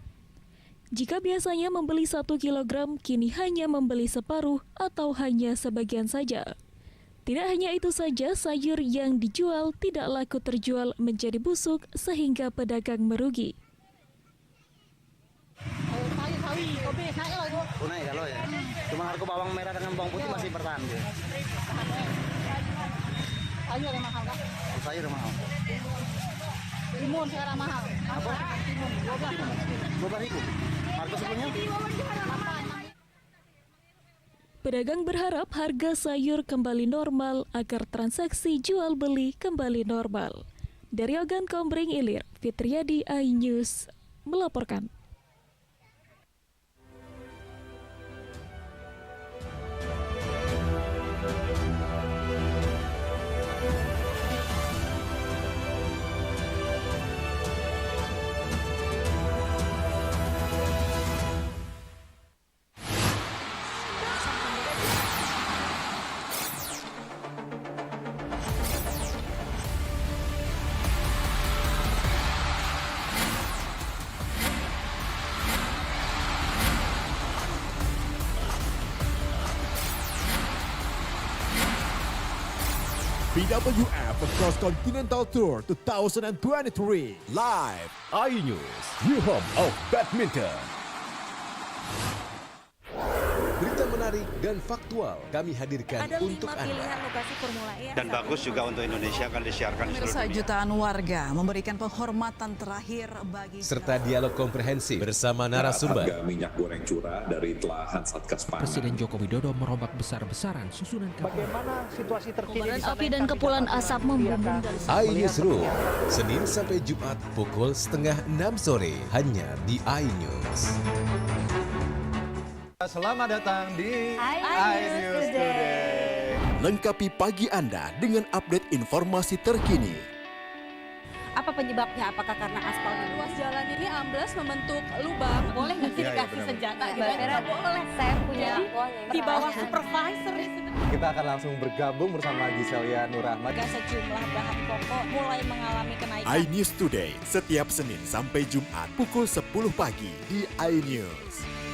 Jika biasanya membeli 1 kilogram, kini hanya membeli separuh atau hanya sebagian saja. Tidak hanya itu saja, sayur yang dijual tidak laku terjual menjadi busuk sehingga pedagang merugi.
Naik kalau ya. Cuma harga bawang merah dengan bawang putih masih bertahan gitu. Sayur yang mahal kan? Sayur mahal. Timun sekarang mahal. Apa? Timun 12.000. Harga sebelumnya?
Pedagang berharap harga sayur kembali normal agar transaksi jual beli kembali normal. Dari Ogan Komering Ilir, Fitriadi, iNews melaporkan.
BWF Cross Continental Tour 2023 live
iNews, your home of badminton.
Berita menarik dan faktual kami hadirkan untuk Anda.
Ada 5 pilihan lokasi Formula E.
Dan bagus juga untuk Indonesia akan disiarkan di seluruh dunia.
Jutaan warga memberikan penghormatan terakhir bagi
serta dialog komprehensif bersama narasumber.
Harga minyak goreng curah dari telahan Satgas Pangan.
Presiden Joko Widodo merombak besar-besaran susunan kapal.
bagaimana situasi terkini
Kobaran api dan kepulan asap membumbung dari
iNewsroom, Senin sampai Jumat pukul 5:30 sore hanya di iNews.
Selamat datang di iNews Today.
Lengkapi pagi Anda dengan update informasi terkini.
Apa penyebabnya? Apakah karena aspal ruas jalan ini ambles membentuk lubang? Boleh nggak sih dikasih senjata? Nggak boleh. Saya punya di bawah supervisor.
Kita akan langsung bergabung bersama Giselia Nurahmat.
Sejumlah bahan pokok mulai mengalami kenaikan.
iNews Today setiap Senin sampai Jumat pukul 10 pagi di iNews.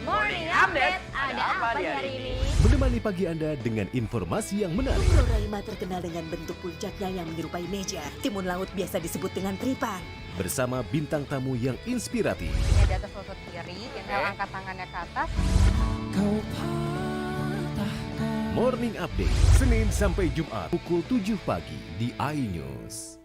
Morning Update, ada apa di hari ini?
Menemani pagi Anda dengan informasi yang menarik.
Floraima terkenal dengan bentuk puncaknya yang menyerupai meja. Timun laut biasa disebut dengan tripang.
Bersama bintang tamu yang inspiratif.
Di atas lutut kiri, tinggal angkat tangannya ke atas.
Morning Update, Senin sampai Jumat pukul 7 pagi di iNews.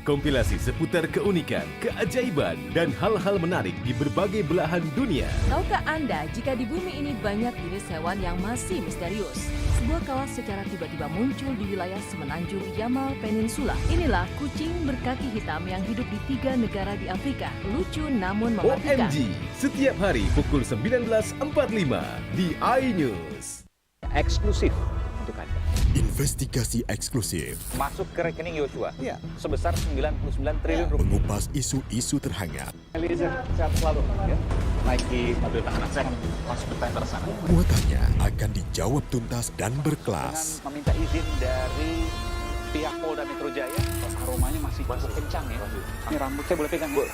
Kompilasi seputar keunikan, keajaiban, dan hal-hal menarik di berbagai belahan dunia.
Tahukah Anda jika di bumi ini banyak jenis hewan yang masih misterius? Sebuah kawas secara tiba-tiba muncul di wilayah semenanjung Yamal Peninsula. Inilah kucing berkaki hitam yang hidup di 3 negara di Afrika. Lucu namun mematikan.
OMG, setiap hari pukul 19.45 di iNews.
Eksklusif untuk Anda.
Investigasi eksklusif
masuk ke rekening Yosua sebesar 99 triliun rupiah.
mengupas isu-isu terhangat.
Eliezer, sehat selalu. Ya. Naiki mobil tahanan, saya akan masuk ke tender sana.
Muatannya akan dijawab tuntas dan berkelas.
Dengan meminta izin dari pihak Polda Metro Jaya, aromanya masih cukup kencang ya. Ini rambut saya boleh pegang, Bu?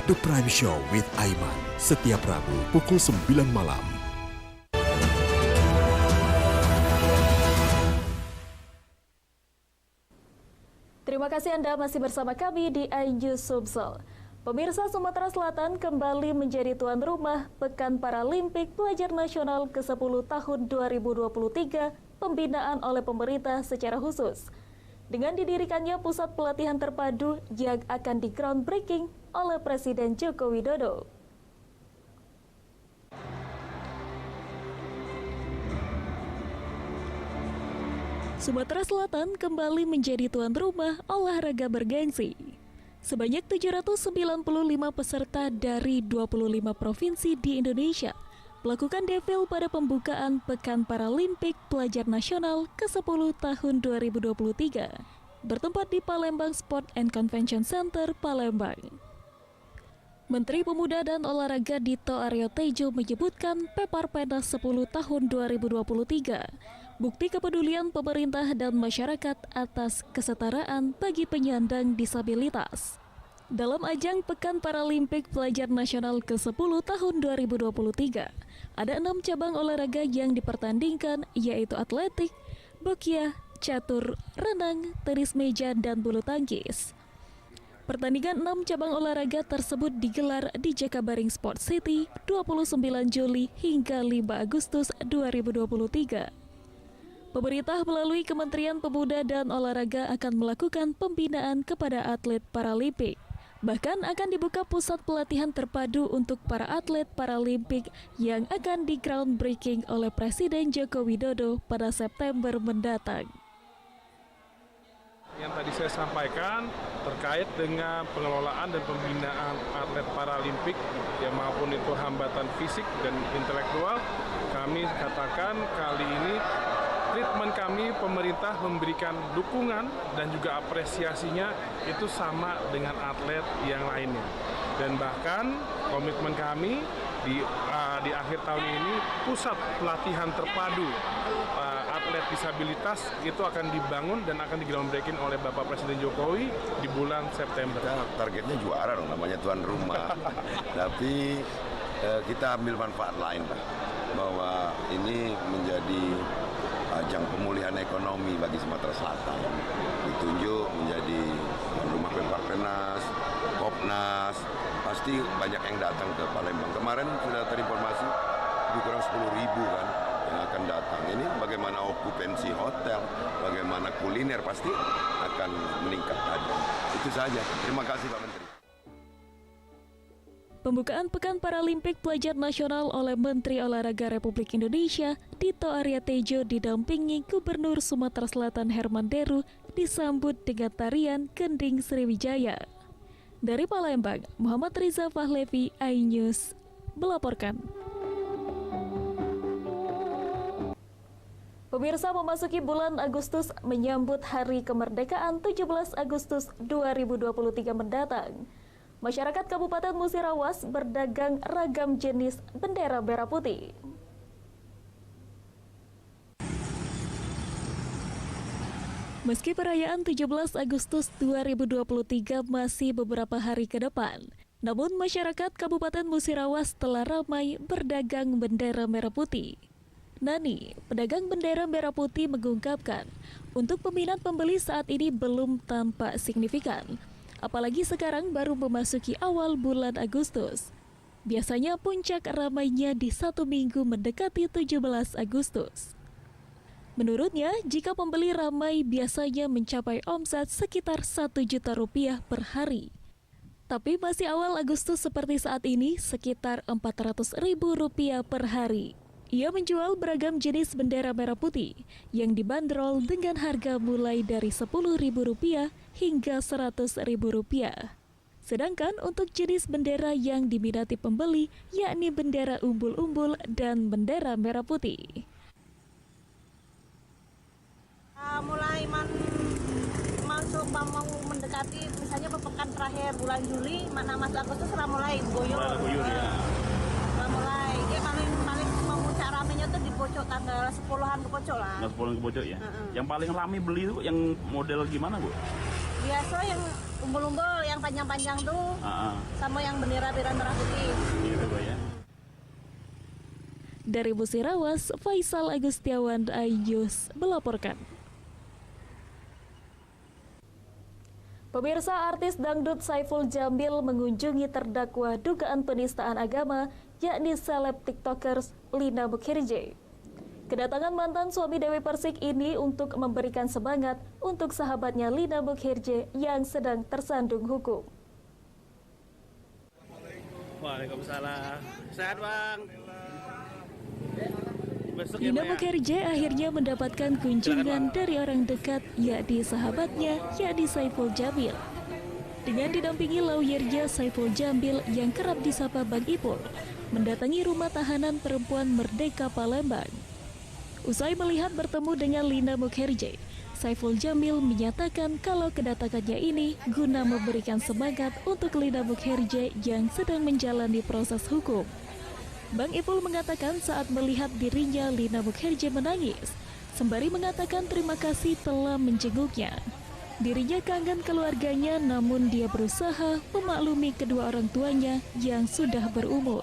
The Prime Show with Aiman, setiap Rabu pukul 9 malam.
Terima kasih Anda masih bersama kami di iNews Sumsel. Pemirsa, Sumatera Selatan kembali menjadi tuan rumah Pekan Paralimpik Pelajar Nasional ke-10 tahun 2023 pembinaan oleh pemerintah secara khusus. Dengan didirikannya pusat pelatihan terpadu yang akan di groundbreaking oleh Presiden Joko Widodo. Sumatera Selatan kembali menjadi tuan rumah olahraga bergengsi. Sebanyak 795 peserta dari 25 provinsi di Indonesia melakukan defil pada pembukaan Pekan Paralimpik Pelajar Nasional ke-10 tahun 2023, bertempat di Palembang Sport and Convention Center, Palembang. Menteri Pemuda dan Olahraga Dito Aryo Tejo menyebutkan Peparpenas 10 tahun 2023 bukti kepedulian pemerintah dan masyarakat atas kesetaraan bagi penyandang disabilitas. Dalam ajang Pekan Paralimpik Pelajar Nasional ke-10 tahun 2023, ada 6 cabang olahraga yang dipertandingkan, yaitu atletik, bokia, catur, renang, tenis meja, dan bulu tangkis. Pertandingan 6 cabang olahraga tersebut digelar di Jakabaring Sport City 29 Juli hingga 5 Agustus 2023. Pemerintah melalui Kementerian Pemuda dan Olahraga akan melakukan pembinaan kepada atlet Paralimpik. Bahkan akan dibuka pusat pelatihan terpadu untuk para atlet Paralimpik yang akan di groundbreaking oleh Presiden Joko Widodo pada September mendatang.
Yang tadi saya sampaikan terkait dengan pengelolaan dan pembinaan atlet Paralimpik, ya maupun itu hambatan fisik dan intelektual, kami katakan kali ini treatment kami, pemerintah memberikan dukungan dan juga apresiasinya itu sama dengan atlet yang lainnya. Dan bahkan komitmen kami di akhir tahun ini pusat pelatihan terpadu atlet disabilitas itu akan dibangun dan akan di-groundbreaking oleh Bapak Presiden Jokowi di bulan September.
Targetnya juara dong, namanya tuan rumah. Tapi kita ambil manfaat lain, Pak, bahwa ini menjadi ajang pemulihan ekonomi bagi Sumatera Selatan. Ditunjuk menjadi tuan rumah Peparpenas, Kopnas, pasti banyak yang datang ke Palembang. Kemarin sudah terinformasi lebih kurang 10.000 kan yang akan datang. Ini bagaimana okupansi hotel, bagaimana kuliner pasti akan meningkat tajam. Itu saja. Terima kasih Pak Menteri.
Pembukaan Pekan Paralimpik Pelajar Nasional oleh Menteri Olahraga Republik Indonesia, Dito Aryo Tejo didampingi Gubernur Sumatera Selatan Herman Deru disambut dengan tarian Gending Sriwijaya. Dari Palembang, Muhammad Riza Fahlevi, iNews, melaporkan. Pemirsa, memasuki bulan Agustus menyambut Hari Kemerdekaan 17 Agustus 2023 mendatang. Masyarakat Kabupaten Musirawas berdagang ragam jenis bendera merah putih. Meski perayaan 17 Agustus 2023 masih beberapa hari ke depan, namun masyarakat Kabupaten Musirawas telah ramai berdagang bendera merah putih. Nani, pedagang bendera merah putih, mengungkapkan untuk peminat pembeli saat ini belum tampak signifikan. Apalagi sekarang baru memasuki awal bulan Agustus. Biasanya puncak ramainya di 1 minggu mendekati 17 Agustus. Menurutnya, jika pembeli ramai biasanya mencapai omset sekitar 1 juta rupiah per hari. Tapi masih awal Agustus seperti saat ini sekitar 400.000 rupiah per hari. Ia menjual beragam jenis bendera merah putih yang dibanderol dengan harga mulai dari Rp10.000 hingga Rp100.000. Sedangkan untuk jenis bendera yang diminati pembeli yakni bendera umbul-umbul dan bendera merah putih.
mulai masuk mau mendekati misalnya pekan terakhir bulan Juli, masuk Agustus sudah mulai goyur. Sudah mulai. Dia paling memuncak ramenya tuh di Pocok tanggal 10-an ke Pocok lah.
10-an ke Pocok ya. Yang paling rame beli itu yang model gimana, Bu?
Biasa yang umbul-umbul, yang panjang-panjang tuh. Sama yang bendera merah putih.
Gitu, Bu ya.
Dari Musirawas, Faisal Agustiawan, iNews melaporkan. Pemirsa, artis dangdut Saiful Jamil mengunjungi terdakwa dugaan penistaan agama, yakni seleb tiktokers Lina Mukherjee. Kedatangan mantan suami Dewi Persik ini untuk memberikan semangat untuk sahabatnya Lina Mukherjee yang sedang tersandung hukum.
Waalaikumsalam. Sehat, Bang.
Lina Mukherjee akhirnya mendapatkan kunjungan dari orang dekat, yakni sahabatnya, yakni Saiful Jamil. Dengan didampingi lawyernya Saiful Jamil yang kerap disapa Bang Ipul, mendatangi rumah tahanan perempuan Merdeka Palembang. Usai melihat bertemu dengan Lina Mukherjee, Saiful Jamil menyatakan kalau kedatangannya ini guna memberikan semangat untuk Lina Mukherjee yang sedang menjalani proses hukum. Bang Ipul mengatakan saat melihat dirinya Lina Mukherjee menangis, sembari mengatakan terima kasih telah menjenguknya. Dirinya kangen keluarganya, namun dia berusaha memaklumi kedua orang tuanya yang sudah berumur.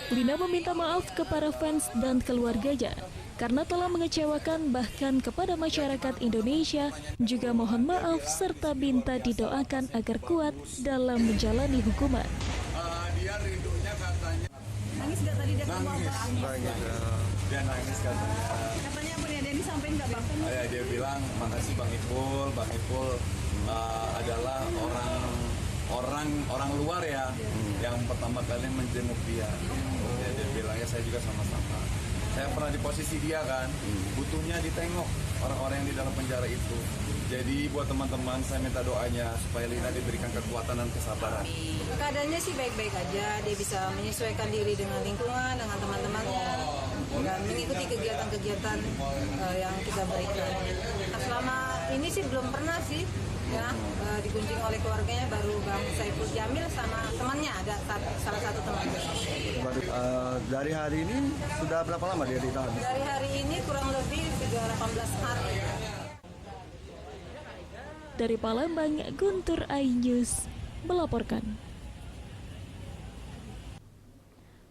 Lina meminta maaf kepada fans dan keluarganya karena telah mengecewakan bahkan kepada masyarakat Indonesia, juga mohon maaf serta minta didoakan agar kuat dalam menjalani hukuman.
Nangis gak tadi dia
nangis. Dia nangis katanya.
Katanya apa dia disampaikan nggak Bang?
Dia bilang makasih Bang Ipul adalah orang luar ya yang pertama kali menjenguk dia. Dia bilang ya saya juga sama-sama. Saya pernah di posisi dia kan, butuhnya ditengok orang-orang yang di dalam penjara itu. Jadi buat teman-teman saya minta doanya supaya Lina diberikan kekuatan dan kesabaran.
Keadaannya sih baik-baik aja, dia bisa menyesuaikan diri dengan lingkungan, dengan teman-temannya, dan mengikuti kegiatan-kegiatan yang kita berikan. Nah, selama ini sih belum pernah sih ya digunjing oleh keluarganya, baru Bang Saiful Jamil sama temannya, ada salah satu temannya.
Dari hari ini sudah berapa lama dia ditahan?
Dari hari ini kurang lebih 18 hari.
Dari Palembang, Guntur, iNews melaporkan.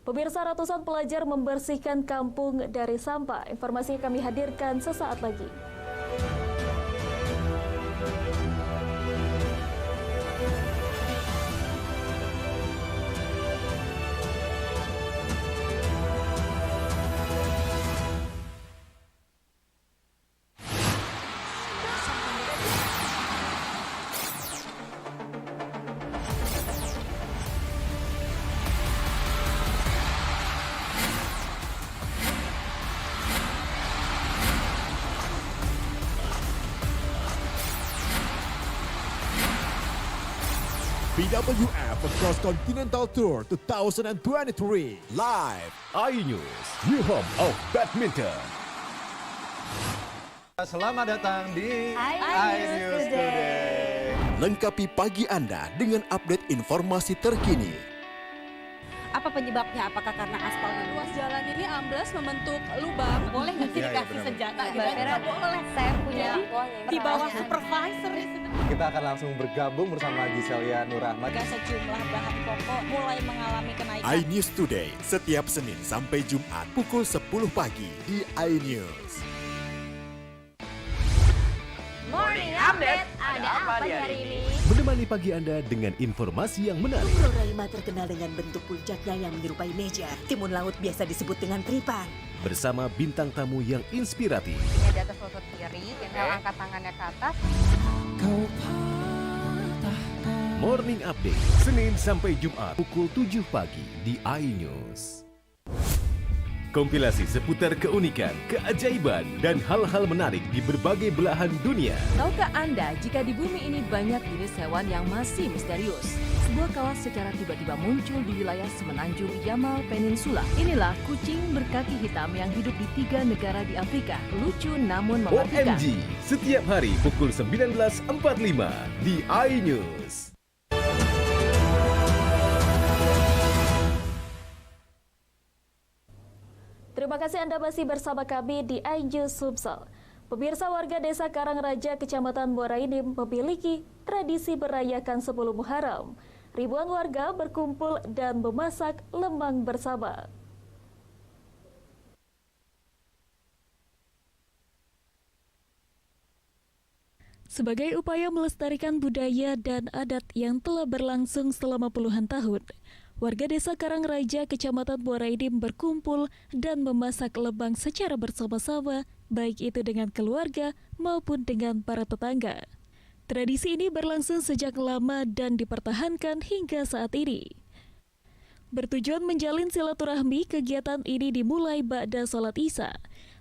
Pemirsa, ratusan pelajar membersihkan kampung dari sampah. Informasi yang kami hadirkan sesaat lagi.
BWF Cross Continental Tour 2023 live
iNews, new home of badminton.
Selamat datang di iNews Today.
Lengkapi pagi Anda dengan update informasi terkini.
Apa penyebabnya? Apakah karena aspal ruas jalan ini amblas membentuk lubang? Boleh nggak sih dikasih senjata? Nggak boleh. Saya punya di bawah supervisor.
Kita akan langsung bergabung bersama Giselia Nurahmat.
Sejumlah bahan pokok mulai mengalami kenaikan.
iNews Today setiap Senin sampai Jumat pukul 10 pagi di iNews.
Morning Update, ada apa di hari ini?
Menemani pagi Anda dengan informasi yang menarik.
Pulau Raima terkenal dengan bentuk puncaknya yang menyerupai meja. Timun laut biasa disebut dengan tripan.
Bersama bintang tamu yang inspiratif.
Ini di atas lutut kiri, tinggal angkat tangannya ke atas.
Morning Update, Senin sampai Jumat pukul 7 pagi di iNews. Kompilasi seputar keunikan, keajaiban, dan hal-hal menarik di berbagai belahan dunia.
Tahukah Anda jika di bumi ini banyak jenis hewan yang masih misterius? Sebuah kawas secara tiba-tiba muncul di wilayah semenanjung Yamal Peninsula. Inilah kucing berkaki hitam yang hidup di 3 negara di Afrika. Lucu namun mematikan.
OMG, setiap hari pukul 19.45 di iNews.
Terima kasih Anda masih bersama kami di iNews Sumsel. Pemirsa, warga desa Karangraja, Kecamatan Muara Enim memiliki tradisi merayakan 10 Muharram. Ribuan warga berkumpul dan memasak lemang bersama. Sebagai upaya melestarikan budaya dan adat yang telah berlangsung selama puluhan tahun, warga desa Karangraja, Kecamatan Muara Enim berkumpul dan memasak lemang secara bersama-sama, baik itu dengan keluarga maupun dengan para tetangga. Tradisi ini berlangsung sejak lama dan dipertahankan hingga saat ini. Bertujuan menjalin silaturahmi, kegiatan ini dimulai ba'da sholat Isya.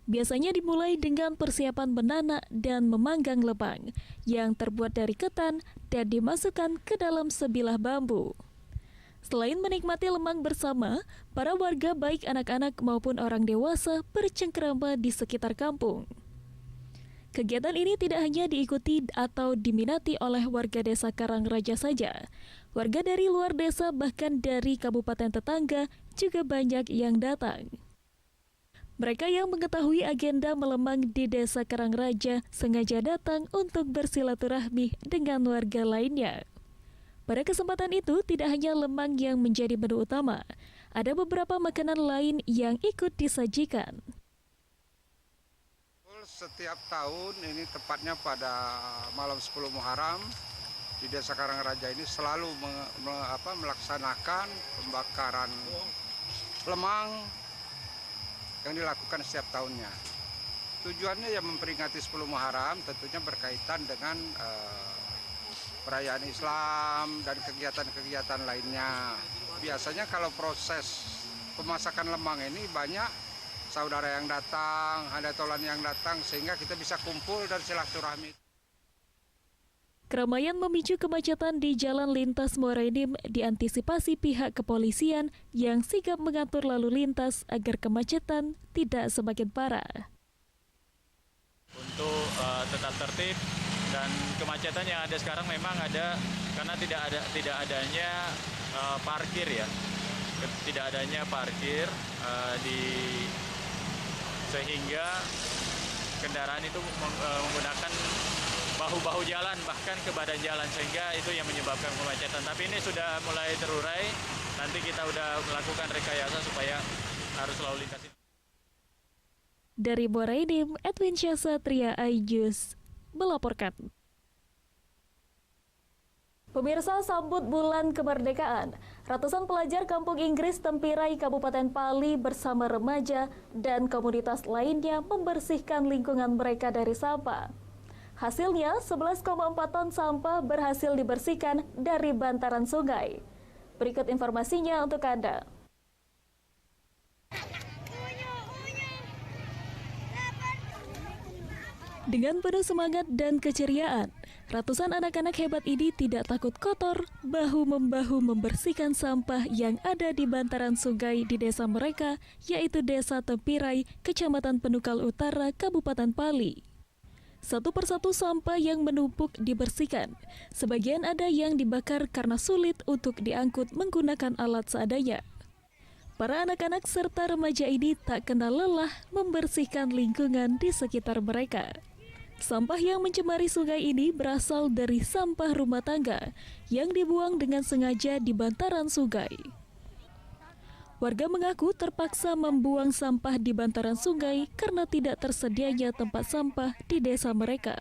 Biasanya dimulai dengan persiapan menanak dan memanggang lemang yang terbuat dari ketan dan dimasukkan ke dalam sebilah bambu. Selain menikmati lemang bersama, para warga baik anak-anak maupun orang dewasa bercengkerama di sekitar kampung. Kegiatan ini tidak hanya diikuti atau diminati oleh warga desa Karangraja saja. Warga dari luar desa bahkan dari kabupaten tetangga juga banyak yang datang. Mereka yang mengetahui agenda melemang di desa Karangraja sengaja datang untuk bersilaturahmi dengan warga lainnya. Pada kesempatan itu, tidak hanya lemang yang menjadi menu utama, ada beberapa makanan lain yang ikut disajikan.
Setiap tahun, ini tepatnya pada malam 10 Muharram, di Desa Karangraja ini selalu melaksanakan pembakaran lemang yang dilakukan setiap tahunnya. Tujuannya ya memperingati 10 Muharram, tentunya berkaitan dengan perayaan Islam dan kegiatan-kegiatan lainnya. Biasanya kalau proses pemasakan lemang ini banyak saudara yang datang, ada tolan yang datang, sehingga kita bisa kumpul dan silaturahmi.
Keramaian memicu kemacetan di jalan lintas Muara Enim diantisipasi pihak kepolisian yang sigap mengatur lalu lintas agar kemacetan tidak semakin parah.
Untuk tetap tertib dan kemacetan yang ada sekarang memang ada karena tidak adanya parkir ya, tidak adanya parkir sehingga kendaraan itu menggunakan bahu-bahu jalan bahkan ke badan jalan, sehingga itu yang menyebabkan kemacetan. Tapi ini sudah mulai terurai, nanti kita sudah melakukan rekayasa supaya arus lalu lintas itu.
Dari Muara Enim, Edwin Syasatria, iNews melaporkan. Pemirsa, sambut bulan kemerdekaan, ratusan pelajar kampung Inggris Tempirai, Kabupaten Pali bersama remaja dan komunitas lainnya membersihkan lingkungan mereka dari sampah. Hasilnya, 11,4 ton sampah berhasil dibersihkan dari bantaran sungai. Berikut informasinya untuk Anda. Dengan penuh semangat dan keceriaan, ratusan anak-anak hebat ini tidak takut kotor, bahu-membahu membersihkan sampah yang ada di bantaran sungai di desa mereka, yaitu Desa Tempirai, Kecamatan Penukal Utara, Kabupaten Pali. Satu persatu sampah yang menumpuk dibersihkan. Sebagian ada yang dibakar karena sulit untuk diangkut menggunakan alat seadanya. Para anak-anak serta remaja ini tak kenal lelah membersihkan lingkungan di sekitar mereka. Sampah yang mencemari sungai ini berasal dari sampah rumah tangga yang dibuang dengan sengaja di bantaran sungai. Warga mengaku terpaksa membuang sampah di bantaran sungai karena tidak tersedianya tempat sampah di desa mereka.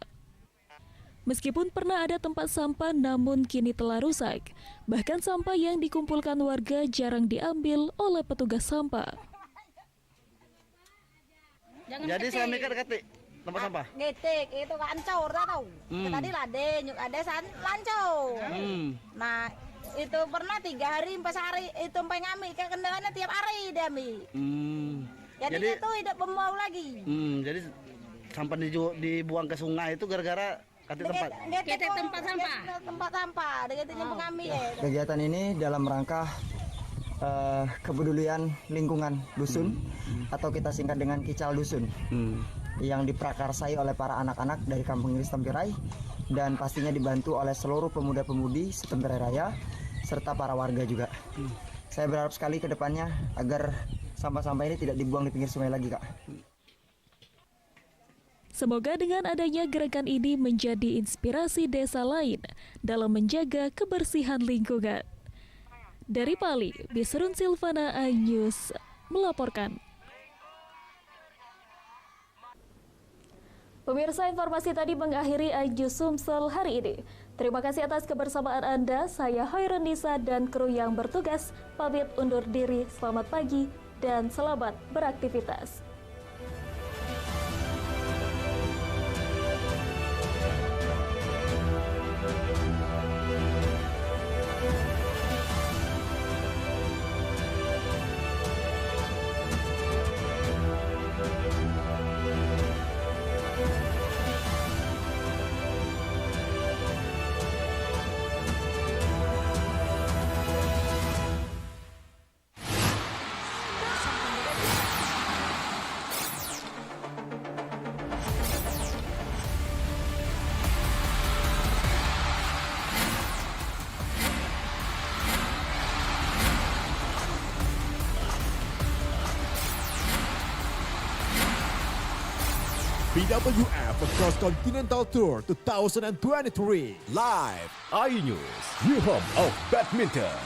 Meskipun pernah ada tempat sampah namun kini telah rusak. Bahkan sampah yang dikumpulkan warga jarang diambil oleh petugas sampah.
Jadi selama ini dekat tempat sampah?
Ngetik, itu kancur, tahu. Tadi lade, nyuk ada lancur. Nah, itu pernah 3 hari, 4 hari, itu sampai ngami, kendalanya tiap hari demi. Jadinya tuh tidak pembau lagi.
Jadi sampah dibuang ke sungai itu gara-gara tempat
Tempat sampah, dekatnya pengambil.
Kegiatan ini dalam rangka kepedulian lingkungan dusun atau kita singkat dengan Kical Dusun yang diprakarsai oleh para anak-anak dari Kampung Iris Tempirai dan pastinya dibantu oleh seluruh pemuda-pemudi Tempirai Raya serta para warga juga. Saya berharap sekali ke depannya agar sampah-sampah ini tidak dibuang di pinggir sungai lagi, Kak.
Semoga dengan adanya gerakan ini menjadi inspirasi desa lain dalam menjaga kebersihan lingkungan. Dari Pali, Bisrun Silvana, iNews melaporkan. Pemirsa, informasi tadi mengakhiri iNews Sumsel hari ini. Terima kasih atas kebersamaan Anda. Saya Hoirun Nisa dan kru yang bertugas pamit undur diri. Selamat pagi dan selamat beraktivitas.
BWF Cross Continental Tour 2023 live
iNews, your home of badminton.